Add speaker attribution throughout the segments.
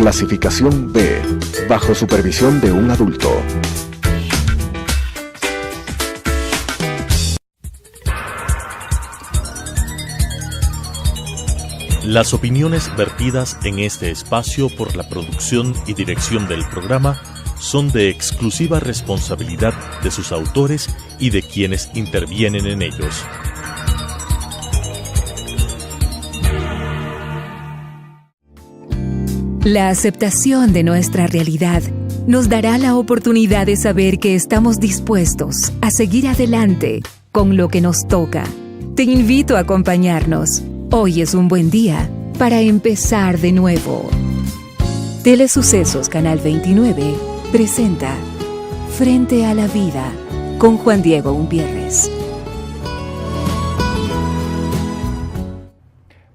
Speaker 1: Clasificación B, bajo supervisión de un adulto.
Speaker 2: Las opiniones vertidas en este espacio por la producción y dirección del programa son de exclusiva responsabilidad de sus autores y de quienes intervienen en ellos.
Speaker 3: La aceptación de nuestra realidad nos dará la oportunidad de saber que estamos dispuestos a seguir adelante con lo que nos toca. Te invito a acompañarnos. Hoy es un buen día para empezar de nuevo. Telesucesos Canal 29 presenta Frente a la Vida con Juan Diego Umpierres.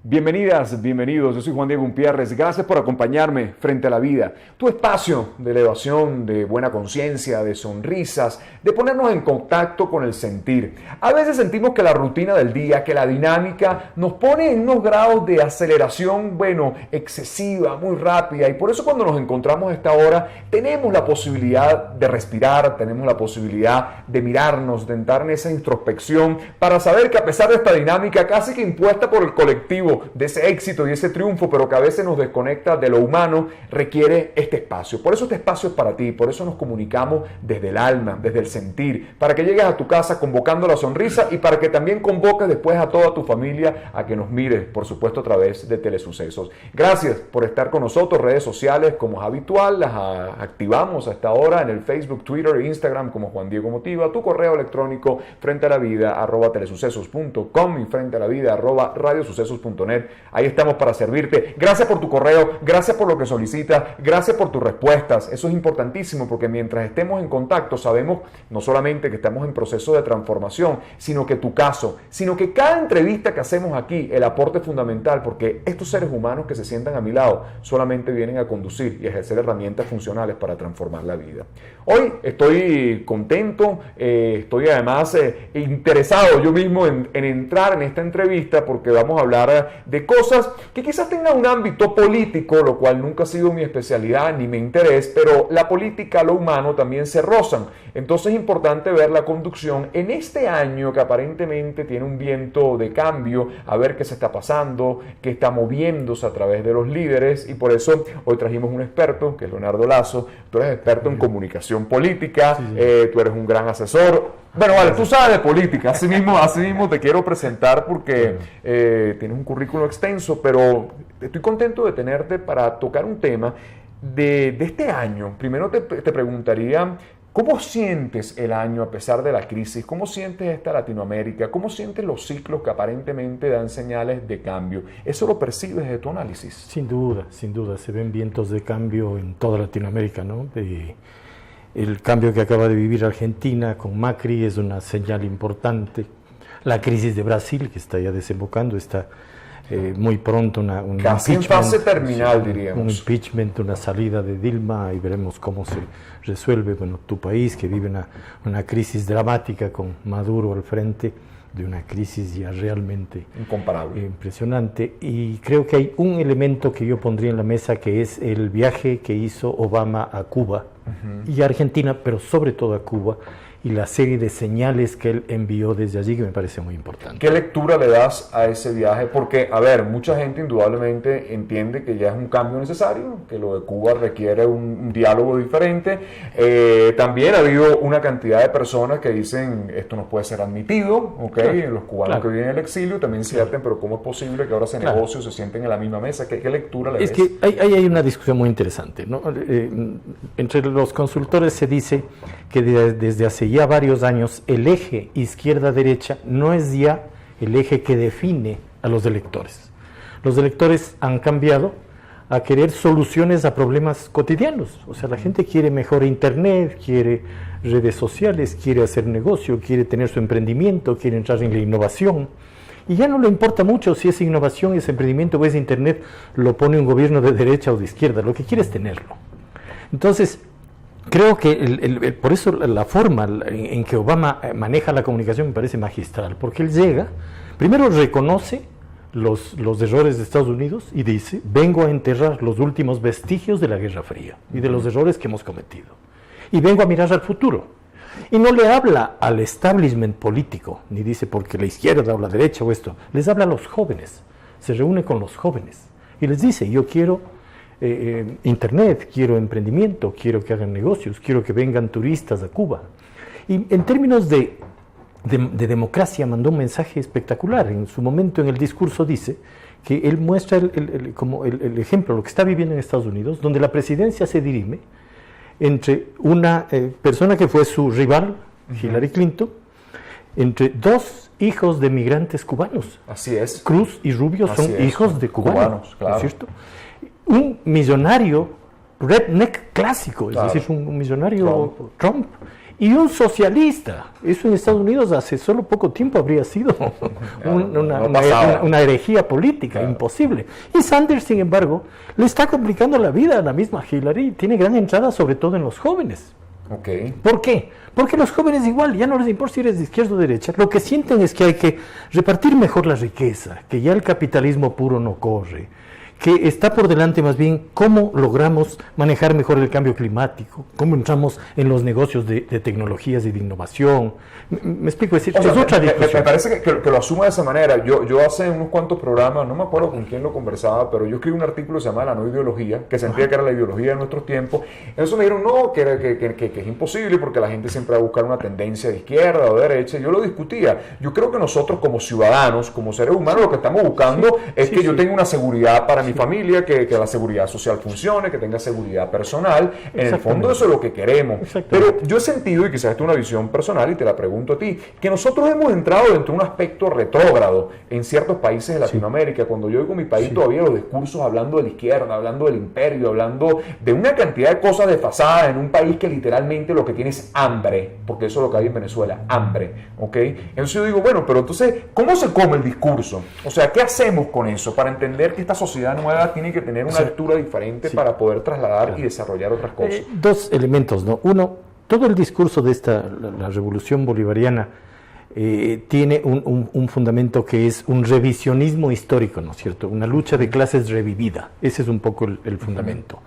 Speaker 4: Bienvenidas, bienvenidos, yo soy Juan Diego Umpierres, gracias por acompañarme frente a la vida, tu espacio de elevación, de buena conciencia, de sonrisas, de ponernos en contacto con el sentir. A veces sentimos que la rutina del día, que la dinámica nos pone en unos grados de aceleración, excesiva, muy rápida, y por eso cuando nos encontramos a esta hora tenemos la posibilidad de respirar, tenemos la posibilidad de mirarnos, de entrar en esa introspección para saber que a pesar de esta dinámica casi que impuesta por el colectivo, de ese éxito y ese triunfo, pero que a veces nos desconecta de lo humano, requiere este espacio. Por eso este espacio es para ti, por eso nos comunicamos desde el alma, desde el sentir, para que llegues a tu casa convocando la sonrisa y para que también convoques después a toda tu familia a que nos mires, por supuesto a través de Telesucesos. Gracias por estar con nosotros, redes sociales como es habitual, las activamos hasta ahora en el Facebook, Twitter e Instagram como Juan Diego Motiva, tu correo electrónico frentealavida@telesucesos.com y frentealavida@radiosucesos.net. Ahí estamos para servirte. Gracias por tu correo, gracias por lo que solicitas, gracias por tus respuestas. Eso es importantísimo porque mientras estemos en contacto sabemos no solamente que estamos en proceso de transformación, sino que tu caso, sino que cada entrevista que hacemos aquí, el aporte es fundamental porque estos seres humanos que se sientan a mi lado solamente vienen a conducir y a ejercer herramientas funcionales para transformar la vida. Hoy estoy contento, estoy además interesado yo mismo en entrar en esta entrevista porque vamos a hablar de cosas que quizás tengan un ámbito político, lo cual nunca ha sido mi especialidad ni mi interés, pero la política, lo humano también se rozan. Entonces es importante ver la conducción en este año que aparentemente tiene un viento de cambio, a ver qué se está pasando, qué está moviéndose a través de los líderes, y por eso hoy trajimos un experto, que es Leonardo Lazo. Tú eres experto en comunicación política, tú eres un gran asesor. Bueno, vale, tú sabes de política, así mismo te quiero presentar porque tienes un currículo extenso, pero estoy contento de tenerte para tocar un tema de este año. Primero te preguntaría, ¿cómo sientes el año a pesar de la crisis? ¿Cómo sientes esta Latinoamérica? ¿Cómo sientes los ciclos que aparentemente dan señales de cambio? ¿Eso lo percibes desde tu análisis?
Speaker 5: Sin duda, se ven vientos de cambio en toda Latinoamérica, ¿no? El cambio que acaba de vivir Argentina con Macri es una señal importante. La crisis de Brasil, que está ya desembocando, está muy pronto un
Speaker 4: casi en fase terminal, diríamos.
Speaker 5: Un impeachment, una salida de Dilma, y veremos cómo se resuelve. Bueno, tu país que vive una crisis dramática con Maduro al frente, de una crisis ya realmente
Speaker 4: incomparable,
Speaker 5: impresionante. Y creo que hay un elemento que yo pondría en la mesa, que es el viaje que hizo Obama a Cuba y a Argentina, pero sobre todo a Cuba, y la serie de señales que él envió desde allí, que me parece muy importante.
Speaker 4: ¿Qué lectura le das a ese viaje? Porque, a ver, mucha gente indudablemente entiende que ya es un cambio necesario, que lo de Cuba requiere un diálogo diferente. También ha habido una cantidad de personas que dicen esto no puede ser admitido, claro, los cubanos que viven en el exilio también sienten, pero ¿cómo es posible que ahora se negocie, se sienten en la misma mesa? ¿Qué lectura le das?
Speaker 5: Es que hay una discusión muy interesante, ¿no? Entre los consultores se dice que desde hace ya varios años el eje izquierda-derecha no es ya el eje que define a los electores. Los electores han cambiado a querer soluciones a problemas cotidianos. O sea, la gente quiere mejor internet, quiere redes sociales, quiere hacer negocio, quiere tener su emprendimiento, quiere entrar en la innovación. Y ya no le importa mucho si esa innovación, ese emprendimiento o ese internet lo pone un gobierno de derecha o de izquierda. Lo que quiere es tenerlo. Entonces, creo que por eso la forma en que Obama maneja la comunicación me parece magistral, porque él llega, primero reconoce los errores de Estados Unidos y dice, vengo a enterrar los últimos vestigios de la Guerra Fría y de los errores que hemos cometido. Y vengo a mirar al futuro. Y no le habla al establishment político, ni dice porque la izquierda o la derecha o esto, les habla a los jóvenes, se reúne con los jóvenes y les dice, yo quiero internet, quiero emprendimiento, quiero que hagan negocios, quiero que vengan turistas a Cuba. Y en términos de democracia mandó un mensaje espectacular. En su momento en el discurso dice que él muestra como el ejemplo, lo que está viviendo en Estados Unidos, donde la presidencia se dirime entre una persona que fue su rival, Hillary Clinton, entre dos hijos de migrantes cubanos.
Speaker 4: Así es.
Speaker 5: Cruz y Rubio son hijos de cubanos,
Speaker 4: claro.
Speaker 5: ¿no es cierto? Un millonario redneck clásico, es decir, un millonario Trump, y un socialista. Eso en Estados Unidos hace solo poco tiempo habría sido una herejía política, imposible. Y Sanders, sin embargo, le está complicando la vida a la misma Hillary, tiene gran entrada sobre todo en los jóvenes. ¿Por qué? Porque los jóvenes igual, ya no les importa si eres de izquierda o derecha, lo que sienten es que hay que repartir mejor la riqueza, que ya el capitalismo puro no corre, que está por delante más bien cómo logramos manejar mejor el cambio climático, cómo entramos en los negocios de tecnologías y de innovación. ¿Me explico? Es decir, es otra discusión.
Speaker 4: Me parece que lo asuma de esa manera. Yo hace unos cuantos programas, no me acuerdo con quién lo conversaba, pero yo escribí un artículo que se llama La no ideología, que sentía que era la ideología de nuestros tiempos. Entonces me dijeron, no, que es imposible porque la gente siempre va a buscar una tendencia de izquierda o de derecha. Yo lo discutía. Yo creo que nosotros como ciudadanos, como seres humanos, lo que estamos buscando es que yo tenga una seguridad para mi familia, que la seguridad social funcione, que tenga seguridad personal. En el fondo eso es lo que queremos. Pero yo he sentido, y quizás esto es una visión personal y te la pregunto a ti, que nosotros hemos entrado dentro de un aspecto retrógrado en ciertos países de Latinoamérica. Cuando yo oigo mi país todavía los discursos hablando de la izquierda, hablando del imperio, hablando de una cantidad de cosas desfasadas en un país que literalmente lo que tiene es hambre, porque eso es lo que hay en Venezuela, hambre, ¿ok? Entonces yo digo, bueno, pero entonces, ¿cómo se come el discurso? O sea, ¿qué hacemos con eso para entender que esta sociedad nueva tiene que tener una altura diferente para poder trasladar y desarrollar otras cosas?
Speaker 5: Dos elementos, ¿no? Uno, todo el discurso de la revolución bolivariana tiene un fundamento que es un revisionismo histórico, ¿no es cierto? Una lucha de clases revivida. Ese es un poco el fundamento.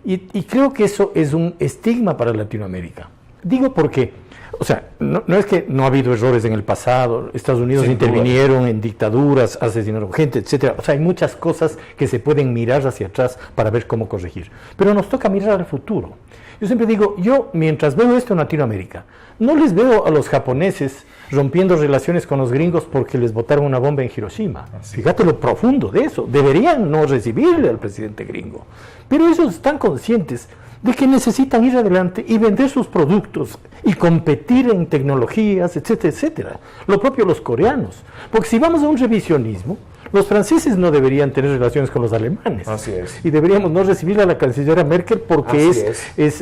Speaker 5: Y creo que eso es un estigma para Latinoamérica. Digo porque, o sea, no es que no ha habido errores en el pasado, Estados Unidos intervinieron en dictaduras, asesinaron gente, etcétera. O sea, hay muchas cosas que se pueden mirar hacia atrás para ver cómo corregir. Pero nos toca mirar al futuro. Yo siempre digo, mientras veo esto en Latinoamérica, no les veo a los japoneses rompiendo relaciones con los gringos porque les botaron una bomba en Hiroshima. Fíjate lo profundo de eso. Deberían no recibirle al presidente gringo. Pero ellos están conscientes de que necesitan ir adelante y vender sus productos y competir en tecnologías, etcétera, etcétera. Lo propio los coreanos. Porque si vamos a un revisionismo, los franceses no deberían tener relaciones con los alemanes.
Speaker 4: Así es.
Speaker 5: Y deberíamos no recibir a la canciller Merkel porque es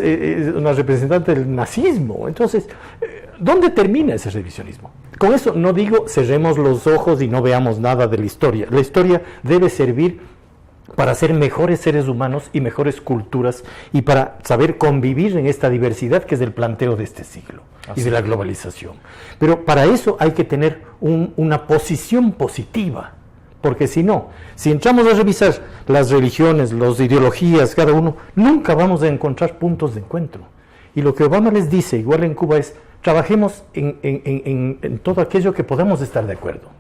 Speaker 5: una representante del nazismo. Entonces, ¿dónde termina ese revisionismo? Con eso no digo cerremos los ojos y no veamos nada de la historia. La historia debe servir para ser mejores seres humanos y mejores culturas y para saber convivir en esta diversidad que es el planteo de este siglo y de la globalización. Pero para eso hay que tener una posición positiva, porque si entramos a revisar las religiones, las ideologías, cada uno, nunca vamos a encontrar puntos de encuentro. Y lo que Obama les dice, igual en Cuba, es trabajemos en todo aquello que podamos estar de acuerdo.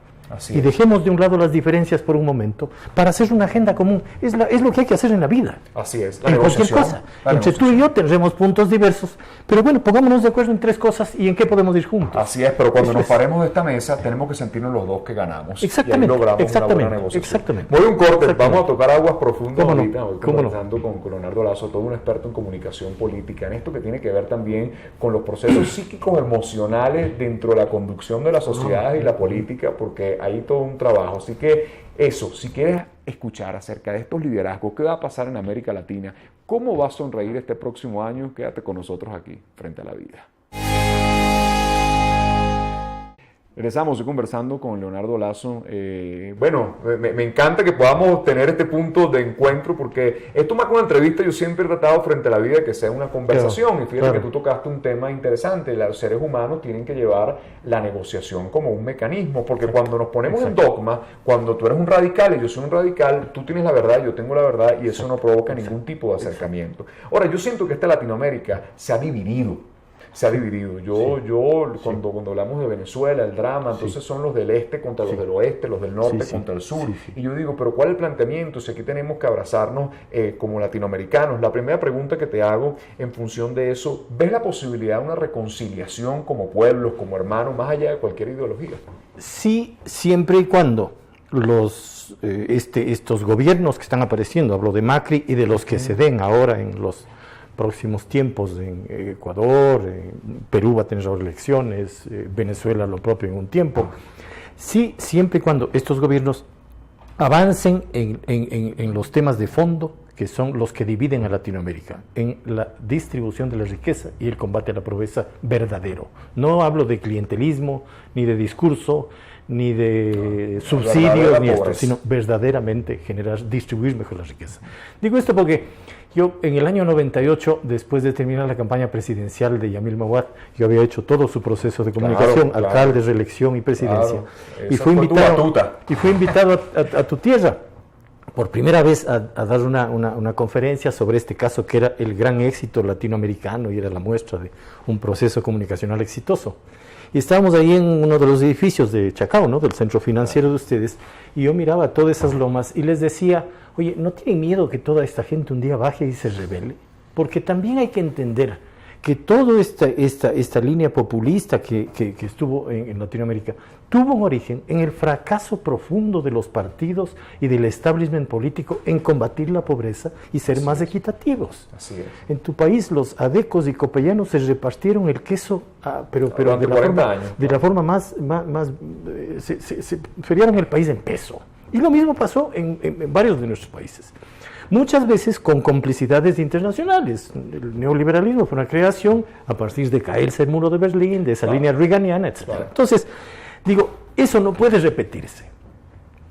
Speaker 5: Y dejemos de un lado las diferencias por un momento para hacer una agenda común. Es lo que hay que hacer en la vida.
Speaker 4: Así es.
Speaker 5: En cualquier cosa. Entre tú y yo tendremos puntos diversos, pero bueno, pongámonos de acuerdo en tres cosas y en qué podemos ir juntos.
Speaker 4: Así es, pero cuando nos paremos de esta mesa tenemos que sentirnos los dos que ganamos.
Speaker 5: Exactamente.
Speaker 4: Y ahí logramos una buena negociación.
Speaker 5: Exactamente.
Speaker 4: Voy a un corte, vamos a tocar aguas profundas ahorita. Hoy
Speaker 5: ¿Cómo
Speaker 4: conversando con Leonardo Lazo, todo un experto en comunicación política, en esto que tiene que ver también con los procesos psíquicos emocionales dentro de la conducción de la sociedad y la política, porque hay todo un trabajo. Así que eso, si quieres escuchar acerca de estos liderazgos, qué va a pasar en América Latina, cómo va a sonreír este próximo año, quédate con nosotros aquí, Frente a la Vida. Regresamos, estoy conversando con Leonardo Lazo. Bueno, me encanta que podamos tener este punto de encuentro, porque esto más que una entrevista, yo siempre he tratado frente a la vida que sea una conversación. Claro, y fíjate que tú tocaste un tema interesante. Los seres humanos tienen que llevar la negociación como un mecanismo, porque cuando nos ponemos en dogma, cuando tú eres un radical y yo soy un radical, tú tienes la verdad, yo tengo la verdad, y eso no provoca ningún tipo de acercamiento. Ahora, yo siento que Latinoamérica se ha dividido. Cuando hablamos de Venezuela, el drama, entonces son los del este contra los del oeste, los del norte contra el sur. Y yo digo, pero ¿cuál es el planteamiento? Si aquí tenemos que abrazarnos como latinoamericanos. La primera pregunta que te hago en función de eso, ¿ves la posibilidad de una reconciliación como pueblos, como hermanos, más allá de cualquier ideología?
Speaker 5: Sí, siempre y cuando estos gobiernos que están apareciendo, hablo de Macri y de los que se den ahora en los próximos tiempos en Ecuador, Perú va a tener ahora elecciones, Venezuela lo propio en un tiempo. Sí, siempre y cuando estos gobiernos avancen en los temas de fondo, que son los que dividen a Latinoamérica, en la distribución de la riqueza y el combate a la pobreza verdadero. No hablo de clientelismo, ni de discurso, ni de subsidios, ni esto, sino verdaderamente distribuir mejor la riqueza. Digo esto porque yo en el año 98, después de terminar la campaña presidencial de Yamil Maguad, yo había hecho todo su proceso de comunicación, alcalde, reelección y presidencia, y fui invitado a tu tierra por primera vez a dar una conferencia sobre este caso que era el gran éxito latinoamericano y era la muestra de un proceso comunicacional exitoso. Y estábamos ahí en uno de los edificios de Chacao, ¿no?, del centro financiero de ustedes, y yo miraba todas esas lomas y les decía, oye, ¿no tienen miedo que toda esta gente un día baje y se rebele? Porque también hay que entender que toda esta línea populista que estuvo en Latinoamérica tuvo un origen en el fracaso profundo de los partidos y del establishment político en combatir la pobreza y ser más equitativos.
Speaker 4: Así es.
Speaker 5: En tu país los adecos y copellanos se repartieron el queso, pero de la forma más se feriaron el país en peso. Y lo mismo pasó en varios de nuestros países. Muchas veces con complicidades internacionales. El neoliberalismo fue una creación a partir de caerse el muro de Berlín, de esa línea reaganiana, etc. Entonces, digo, eso no puede repetirse.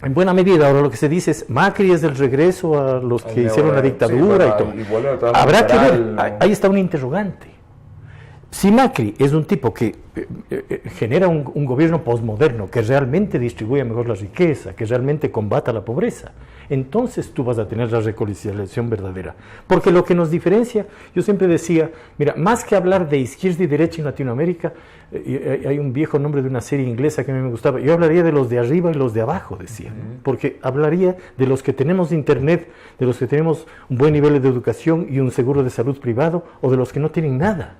Speaker 5: En buena medida, ahora lo que se dice es, Macri es del regreso a los que hicieron la dictadura y todo. Habrá que ver, ahí está un interrogante. Si Macri es un tipo que genera un gobierno posmoderno que realmente distribuye mejor la riqueza, que realmente combata la pobreza, entonces tú vas a tener la reconciliación verdadera. Porque lo que nos diferencia, yo siempre decía, mira, más que hablar de izquierda y derecha en Latinoamérica, hay un viejo nombre de una serie inglesa que a mí me gustaba, yo hablaría de los de arriba y los de abajo, decía, porque hablaría de los que tenemos internet, de los que tenemos un buen nivel de educación y un seguro de salud privado, o de los que no tienen nada.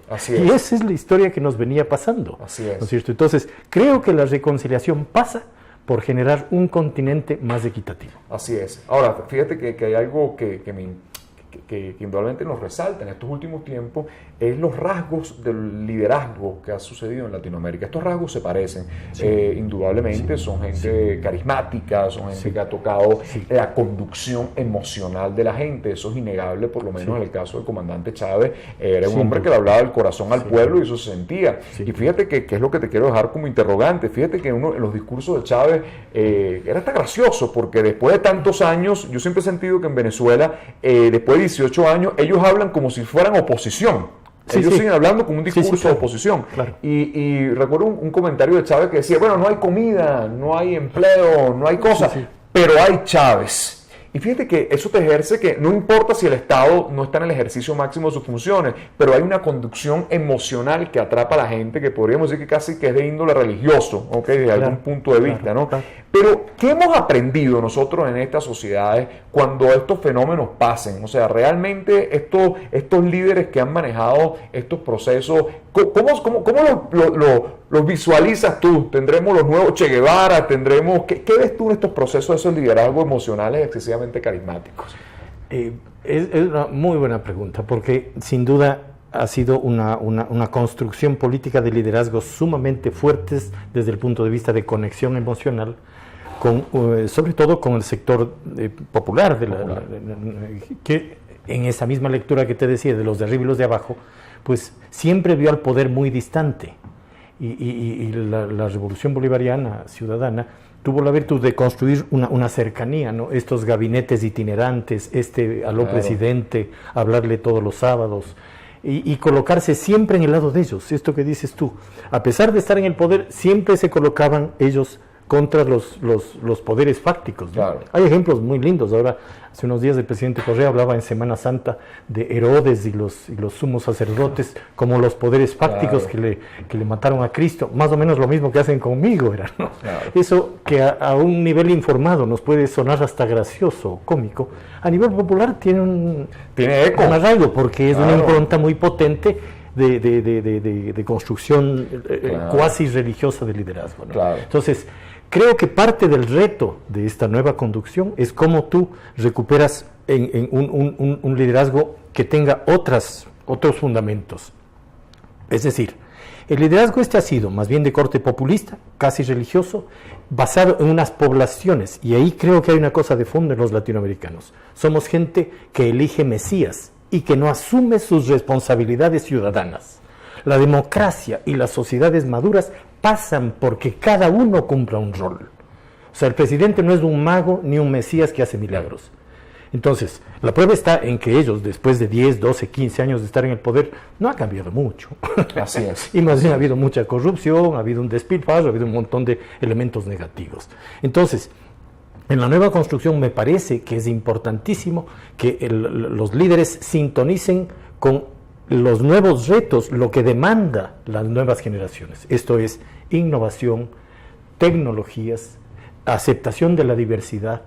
Speaker 4: Así es.
Speaker 5: Y esa es la historia que nos venía pasando.
Speaker 4: Así es.
Speaker 5: ¿No es cierto? Entonces, creo que la reconciliación pasa por generar un continente más equitativo.
Speaker 4: Así es. Ahora, fíjate que hay algo que indudablemente nos resalta en estos últimos tiempos, es los rasgos del liderazgo que ha sucedido en Latinoamérica. Estos rasgos se parecen, indudablemente, son gente carismática, son gente que ha tocado la conducción emocional de la gente, eso es innegable, por lo menos en el caso del comandante Chávez, era un hombre que le hablaba del corazón al pueblo y eso se sentía. Y fíjate que es lo que te quiero dejar como interrogante, fíjate que en los discursos de Chávez era hasta gracioso, porque después de tantos años, yo siempre he sentido que en Venezuela, después de 18 años, ellos hablan como si fueran oposición. Ellos siguen hablando con un discurso de oposición.
Speaker 5: Claro.
Speaker 4: Y recuerdo un comentario de Chávez que decía, bueno, no hay comida, no hay empleo, no hay cosas, pero hay Chávez. Y fíjate que eso te ejerce que no importa si el Estado no está en el ejercicio máximo de sus funciones, pero hay una conducción emocional que atrapa a la gente, que podríamos decir que casi que es de índole religioso, desde algún punto de vista, ¿no? Pero, ¿qué hemos aprendido nosotros en estas sociedades cuando estos fenómenos pasen? O sea, realmente estos líderes que han manejado estos procesos, ¿cómo los visualizas tú? ¿Tendremos los nuevos Che Guevara? ¿Qué ves tú en estos procesos de esos liderazgos emocionales excesivamente carismáticos?
Speaker 5: Es una muy buena pregunta, porque sin duda ha sido una construcción política de liderazgos sumamente fuertes desde el punto de vista de conexión emocional, sobre todo con el sector popular, que en esa misma lectura que te decía de los de arriba y los de abajo, pues siempre vio al poder muy distante. y la revolución bolivariana ciudadana tuvo la virtud de construir una cercanía, ¿no? Estos gabinetes itinerantes, aló presidente, hablarle todos los sábados, y colocarse siempre en el lado de ellos. Esto que dices tú, a pesar de estar en el poder, siempre se colocaban ellos contra los poderes fácticos, ¿no? Claro. Hay ejemplos muy lindos. Ahora, hace unos días el presidente Correa hablaba en Semana Santa de Herodes y los sumos sacerdotes como los poderes fácticos, claro, que le mataron a Cristo. Más o menos lo mismo que hacen conmigo era, ¿no? Claro. Eso que a un nivel informado nos puede sonar hasta gracioso o cómico, a nivel popular tiene eco, un arraigo, porque es una impronta muy potente de construcción cuasi religiosa de liderazgo, ¿no? Claro. Entonces, creo que parte del reto de esta nueva conducción es cómo tú recuperas en un liderazgo que tenga otros fundamentos. Es decir, el liderazgo ha sido más bien de corte populista, casi religioso, basado en unas poblaciones, y ahí creo que hay una cosa de fondo en los latinoamericanos. Somos gente que elige mesías y que no asume sus responsabilidades ciudadanas. La democracia y las sociedades maduras pasan porque cada uno cumpla un rol. O sea, el presidente no es un mago ni un mesías que hace milagros. Entonces, la prueba está en que ellos, después de 10, 12, 15 años de estar en el poder, no ha cambiado mucho.
Speaker 4: Así es.
Speaker 5: Y más bien ha habido mucha corrupción, ha habido un despilfarro, ha habido un montón de elementos negativos. Entonces, en la nueva construcción me parece que es importantísimo que los líderes sintonicen con los nuevos retos, lo que demanda las nuevas generaciones. Esto es innovación, tecnologías, aceptación de la diversidad,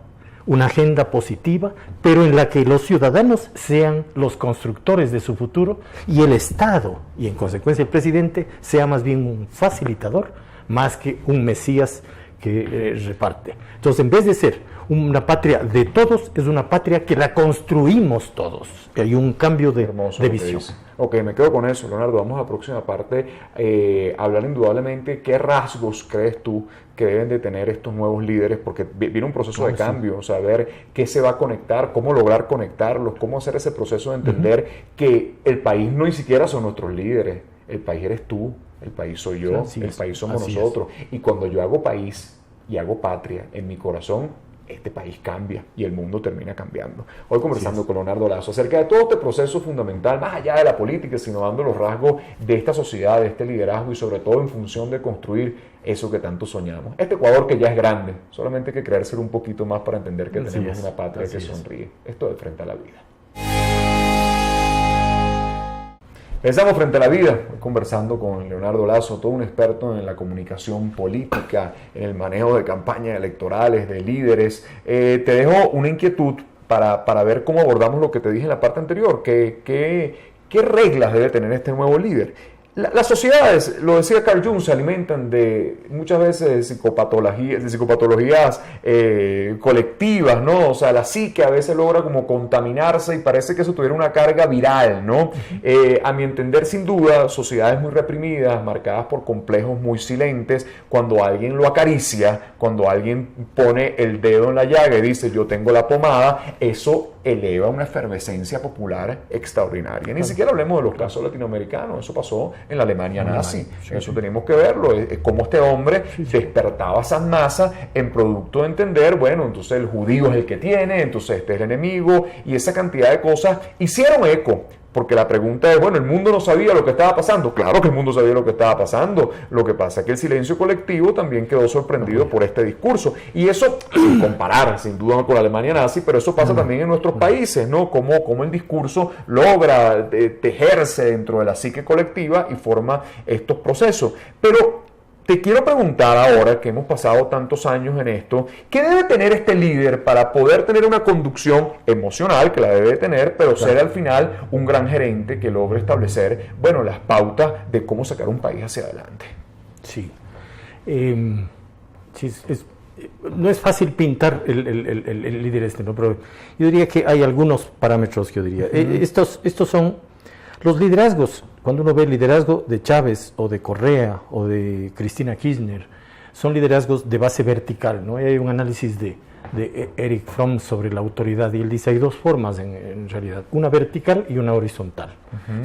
Speaker 5: una agenda positiva, pero en la que los ciudadanos sean los constructores de su futuro y el Estado, y en consecuencia el presidente, sea más bien un facilitador, más que un mesías que reparte. Entonces, en vez de ser una patria de todos, es una patria que la construimos todos. Hay un cambio de visión.
Speaker 4: Ok, me quedo con eso, Leonardo. Vamos a la próxima parte, hablar indudablemente qué rasgos crees tú que deben de tener estos nuevos líderes, porque viene un proceso de cambio, saber qué se va a conectar, cómo lograr conectarlos, cómo hacer ese proceso de entender que el país no ni siquiera son nuestros líderes, el país eres tú, el país soy yo, el país somos nosotros. Y cuando yo hago país y hago patria en mi corazón, este país cambia y el mundo termina cambiando. Hoy conversando con Leonardo Lazo acerca de todo este proceso fundamental, más allá de la política, sino dando los rasgos de esta sociedad, de este liderazgo y sobre todo en función de construir eso que tanto soñamos. Este Ecuador que ya es grande, solamente hay que creérselo un poquito más para entender que tenemos una patria que sonríe. Esto de Frente a la Vida. Estamos Frente a la Vida, conversando con Leonardo Lazo, todo un experto en la comunicación política, en el manejo de campañas electorales, de líderes. Te dejo una inquietud para ver cómo abordamos lo que te dije en la parte anterior. ¿Qué reglas debe tener este nuevo líder? Las sociedades, lo decía Carl Jung, se alimentan de muchas veces psicopatologías colectivas, ¿no? O sea, la psique a veces logra como contaminarse y parece que eso tuviera una carga viral, ¿no? A mi entender, sin duda, sociedades muy reprimidas, marcadas por complejos muy silentes, cuando alguien lo acaricia, cuando alguien pone el dedo en la llaga y dice yo tengo la pomada, eso eleva una efervescencia popular extraordinaria. Ni siquiera hablemos de los casos latinoamericanos, eso pasó en la Alemania nazi. Eso tenemos que verlo, es como este hombre despertaba esas masas en producto de entender, bueno, entonces el judío es el que tiene, entonces este es el enemigo, y esa cantidad de cosas hicieron eco. Porque la pregunta es, bueno, ¿el mundo no sabía lo que estaba pasando? Claro que el mundo sabía lo que estaba pasando. Lo que pasa es que el silencio colectivo también quedó sorprendido por este discurso. Y eso, sin comparar, sin duda, con la Alemania nazi, pero eso pasa también en nuestros países, ¿no? Cómo el discurso logra tejerse dentro de la psique colectiva y forma estos procesos. Pero te quiero preguntar ahora, que hemos pasado tantos años en esto, ¿qué debe tener este líder para poder tener una conducción emocional, que la debe tener, pero ser al final un gran gerente que logre establecer, bueno, las pautas de cómo sacar un país hacia adelante?
Speaker 5: Sí. No es fácil pintar el líder este, ¿no? Pero yo diría que hay algunos parámetros que yo diría. Estos son los liderazgos. Cuando uno ve el liderazgo de Chávez o de Correa o de Cristina Kirchner, son liderazgos de base vertical, ¿no? Hay un análisis de Eric Fromm sobre la autoridad y él dice hay dos formas en realidad, una vertical y una horizontal.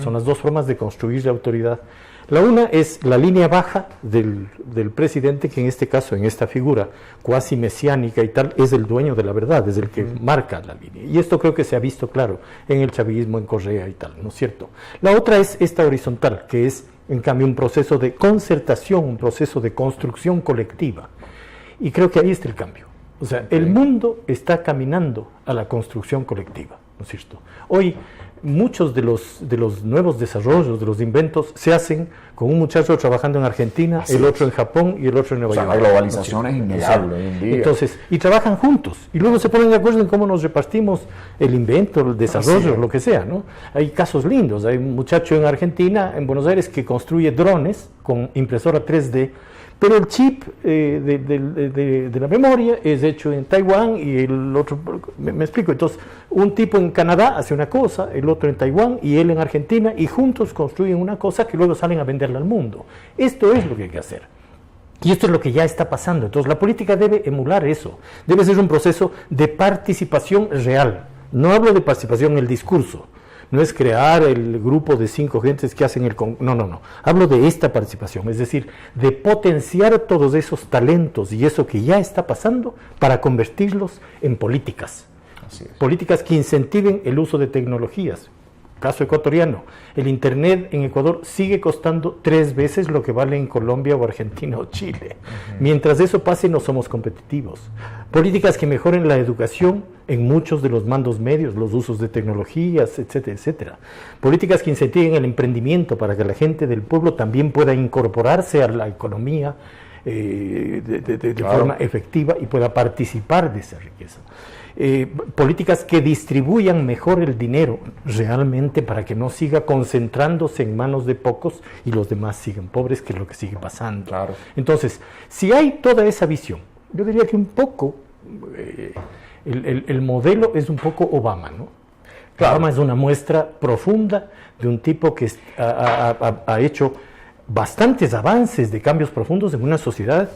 Speaker 5: Son las dos formas de construir la autoridad. La una es la línea baja del presidente, que en este caso, en esta figura cuasi mesiánica y tal, es el dueño de la verdad, es el que marca la línea. Y esto creo que se ha visto claro en el chavismo, en Correa y tal, ¿no es cierto? La otra es esta horizontal, que es en cambio un proceso de concertación, un proceso de construcción colectiva. Y creo que ahí está el cambio. O sea, el mundo está caminando a la construcción colectiva, ¿no es cierto? Hoy muchos de los nuevos desarrollos, de los inventos, se hacen con un muchacho trabajando en Argentina, el otro en Japón y el otro en Nueva York.
Speaker 4: La globalización es innegable hoy en día.
Speaker 5: Entonces, y trabajan juntos, y luego se ponen de acuerdo en cómo nos repartimos el invento, el desarrollo, lo que sea, ¿no? Hay casos lindos. Hay un muchacho en Argentina, en Buenos Aires, que construye drones con impresora 3D, pero el chip de la memoria es hecho en Taiwán y el otro, me explico, entonces un tipo en Canadá hace una cosa, el otro en Taiwán y él en Argentina, y juntos construyen una cosa que luego salen a venderla al mundo. Esto es lo que hay que hacer. Y esto es lo que ya está pasando. Entonces la política debe emular eso, debe ser un proceso de participación real. No hablo de participación en el discurso, no es crear el grupo de 5 gentes que hacen el... No. Hablo de esta participación, es decir, de potenciar todos esos talentos y eso que ya está pasando para convertirlos en políticas.
Speaker 4: Así es.
Speaker 5: Políticas que incentiven el uso de tecnologías. Caso ecuatoriano, el Internet en Ecuador sigue costando 3 veces lo que vale en Colombia o Argentina o Chile. Mientras eso pase, no somos competitivos. Políticas que mejoren la educación en muchos de los mandos medios, los usos de tecnologías, etcétera, etcétera. Políticas que incentiven el emprendimiento para que la gente del pueblo también pueda incorporarse a la economía de forma efectiva y pueda participar de esa riqueza. Políticas que distribuyan mejor el dinero realmente para que no siga concentrándose en manos de pocos y los demás sigan pobres, que es lo que sigue pasando.
Speaker 4: Claro.
Speaker 5: Entonces, si hay toda esa visión, yo diría que un poco el modelo es un poco Obama, ¿no? Claro. Obama es una muestra profunda de un tipo que ha hecho bastantes avances de cambios profundos en una sociedad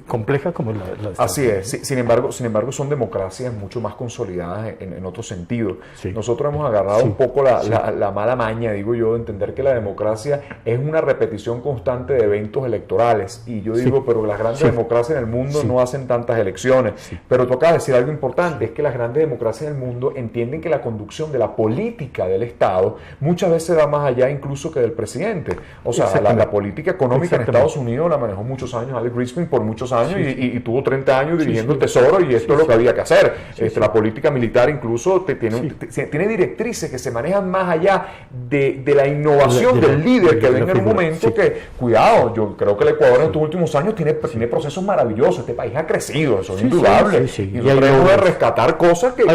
Speaker 5: compleja como la
Speaker 4: Así es. Sin embargo, son democracias mucho más consolidadas en otro sentido. Sí. Nosotros hemos agarrado un poco la mala maña, digo yo, de entender que la democracia es una repetición constante de eventos electorales. Y yo digo, pero las grandes democracias en el mundo no hacen tantas elecciones. Sí. Pero tú acabas de decir algo importante, es que las grandes democracias del mundo entienden que la conducción de la política del Estado muchas veces va más allá incluso que del presidente. O sea, la política económica en Estados Unidos la manejó muchos años Alex Greenspan por muchos años y tuvo 30 años dirigiendo el Tesoro y esto es lo que había que hacer. La política militar incluso tiene directrices que se manejan más allá de la innovación del líder que venga en un momento que, cuidado, yo creo que el Ecuador en estos últimos años tiene procesos maravillosos. Este país ha crecido, eso es indudable. Y nosotros tenemos que rescatar cosas que no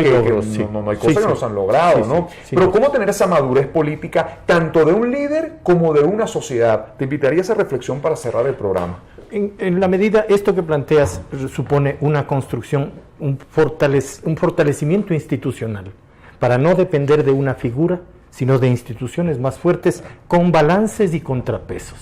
Speaker 4: hay cosas que nos han logrado, ¿no? Pero ¿cómo tener esa madurez política tanto de un líder como de una sociedad? Te invitaría a esa reflexión para cerrar el programa.
Speaker 5: En la medida, esto que planteas supone una construcción, un fortalecimiento institucional, para no depender de una figura, sino de instituciones más fuertes, con balances y contrapesos.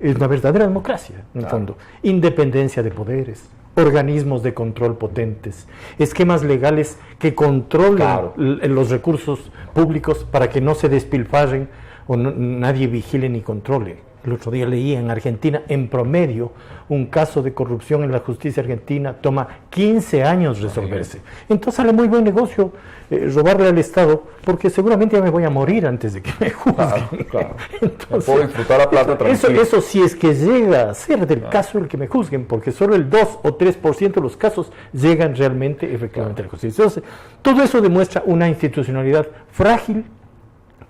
Speaker 5: Es una verdadera democracia, en el fondo. Independencia de poderes, organismos de control potentes, esquemas legales que controlen los recursos públicos para que no se despilfarren o nadie vigile ni controle. El otro día leía en Argentina, en promedio, un caso de corrupción en la justicia argentina toma 15 años resolverse. Entonces sale muy buen negocio robarle al Estado, porque seguramente ya me voy a morir antes de que me juzguen.
Speaker 4: Claro. Entonces, puedo disfrutar la plata tranquilo.
Speaker 5: Eso sí es que llega a ser del caso el que me juzguen, porque solo el 2 o 3% de los casos llegan realmente, efectivamente, a la justicia. Entonces, todo eso demuestra una institucionalidad frágil,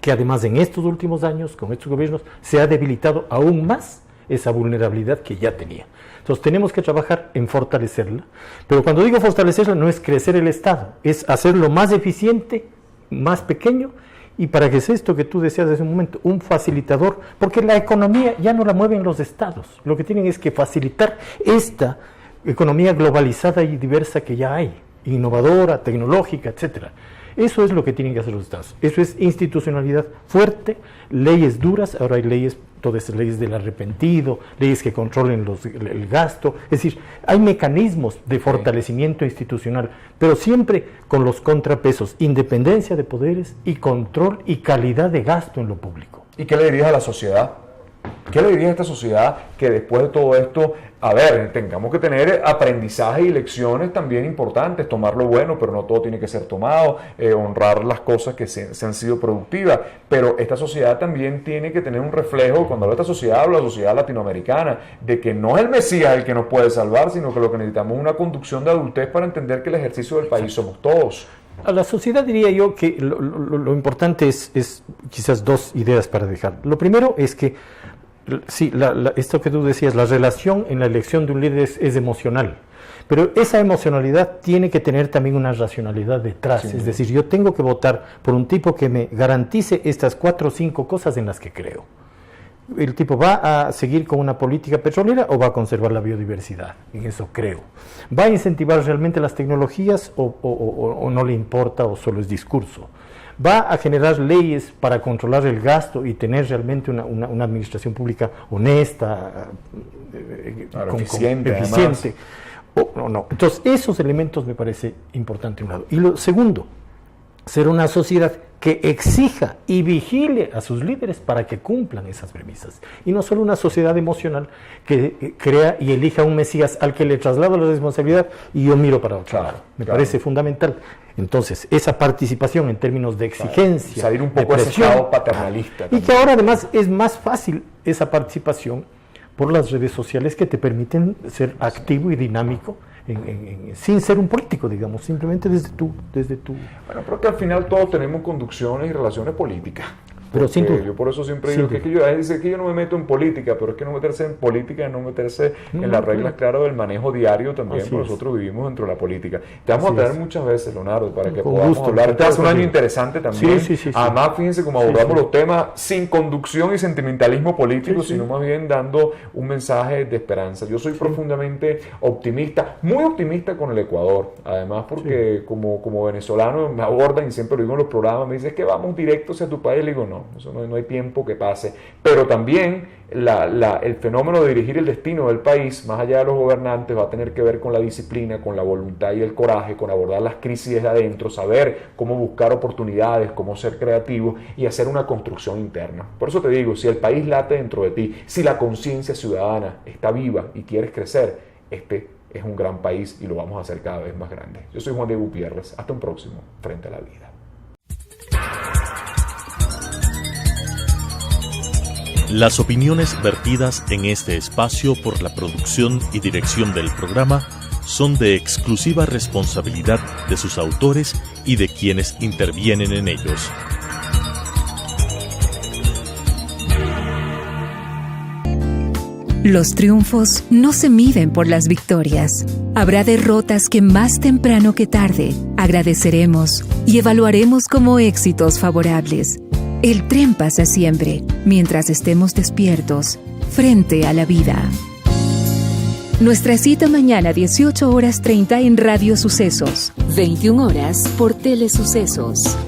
Speaker 5: que además en estos últimos años, con estos gobiernos, se ha debilitado aún más esa vulnerabilidad que ya tenía. Entonces tenemos que trabajar en fortalecerla, pero cuando digo fortalecerla no es crecer el Estado, es hacerlo más eficiente, más pequeño, y para que sea esto que tú decías hace un momento, un facilitador, porque la economía ya no la mueven los Estados, lo que tienen es que facilitar esta economía globalizada y diversa que ya hay, innovadora, tecnológica, etcétera. Eso es lo que tienen que hacer los Estados. Eso es institucionalidad fuerte, leyes duras, ahora hay leyes, todas esas leyes del arrepentido, leyes que controlen el gasto, es decir, hay mecanismos de fortalecimiento institucional, pero siempre con los contrapesos, independencia de poderes y control y calidad de gasto en lo público.
Speaker 4: ¿Y qué le dirías a la sociedad? ¿Qué le diría a esta sociedad que después de todo esto, a ver, tengamos que tener aprendizaje y lecciones también importantes, tomar lo bueno, pero no todo tiene que ser tomado, honrar las cosas que se han sido productivas, pero esta sociedad también tiene que tener un reflejo, cuando hablo de esta sociedad, hablo de la sociedad latinoamericana, de que no es el Mesías el que nos puede salvar, sino que lo que necesitamos es una conducción de adultez para entender que el ejercicio del país somos todos.
Speaker 5: A la sociedad diría yo que lo importante es quizás dos ideas para dejar. Lo primero es que sí, esto que tú decías, la relación en la elección de un líder es emocional, pero esa emocionalidad tiene que tener también una racionalidad detrás, sí. Es decir, yo tengo que votar por un tipo que me garantice estas 4 o 5 cosas en las que creo. ¿El tipo va a seguir con una política petrolera o va a conservar la biodiversidad? En eso creo. ¿Va a incentivar realmente las tecnologías o no le importa o solo es discurso? ¿Va a generar leyes para controlar el gasto y tener realmente una administración pública honesta,
Speaker 4: eficiente?
Speaker 5: O no. Entonces, esos elementos me parece importante un lado. Y lo segundo, ser una sociedad que exija y vigile a sus líderes para que cumplan esas premisas. Y no solo una sociedad emocional que crea y elija un Mesías al que le traslado la responsabilidad y yo miro para otro lado. Me parece fundamental. Entonces, esa participación en términos de exigencia,
Speaker 4: salir un poco de ese estado paternalista.
Speaker 5: Y que ahora además es más fácil esa participación por las redes sociales que te permiten ser activo y dinámico sin ser un político, digamos, simplemente desde tu...
Speaker 4: Bueno, pero que al final todos tenemos conducciones y relaciones políticas.
Speaker 5: Pero sin duda.
Speaker 4: Yo por eso siempre digo que yo no me meto en política, pero es que no meterse en política es no meterse en las reglas, claro, del manejo diario también, porque nosotros vivimos dentro de la política. Te vamos a traer muchas veces, Leonardo, para que podamos hablar. Este hace un año interesante también.
Speaker 5: Sí.
Speaker 4: Además, fíjense cómo abordamos los temas sin conducción y sentimentalismo político, sino más bien dando un mensaje de esperanza. Yo soy profundamente optimista, muy optimista con el Ecuador, además porque como venezolano me abordan y siempre lo digo en los programas, me dicen que vamos directo hacia tu país, le digo no. Eso no hay tiempo que pase, pero también el fenómeno de dirigir el destino del país, más allá de los gobernantes, va a tener que ver con la disciplina, con la voluntad y el coraje, con abordar las crisis desde adentro, saber cómo buscar oportunidades, cómo ser creativo y hacer una construcción interna. Por eso te digo, si el país late dentro de ti, si la conciencia ciudadana está viva y quieres crecer, este es un gran país y lo vamos a hacer cada vez más grande. Yo soy Juan Diego Gutiérrez, hasta un próximo Frente a la Vida.
Speaker 2: Las opiniones vertidas en este espacio por la producción y dirección del programa son de exclusiva responsabilidad de sus autores y de quienes intervienen en ellos.
Speaker 3: Los triunfos no se miden por las victorias. Habrá derrotas que más temprano que tarde agradeceremos y evaluaremos como éxitos favorables. El tren pasa siempre, mientras estemos despiertos, frente a la vida. Nuestra cita mañana 18:30 en Radio Sucesos, 21 horas por Telesucesos.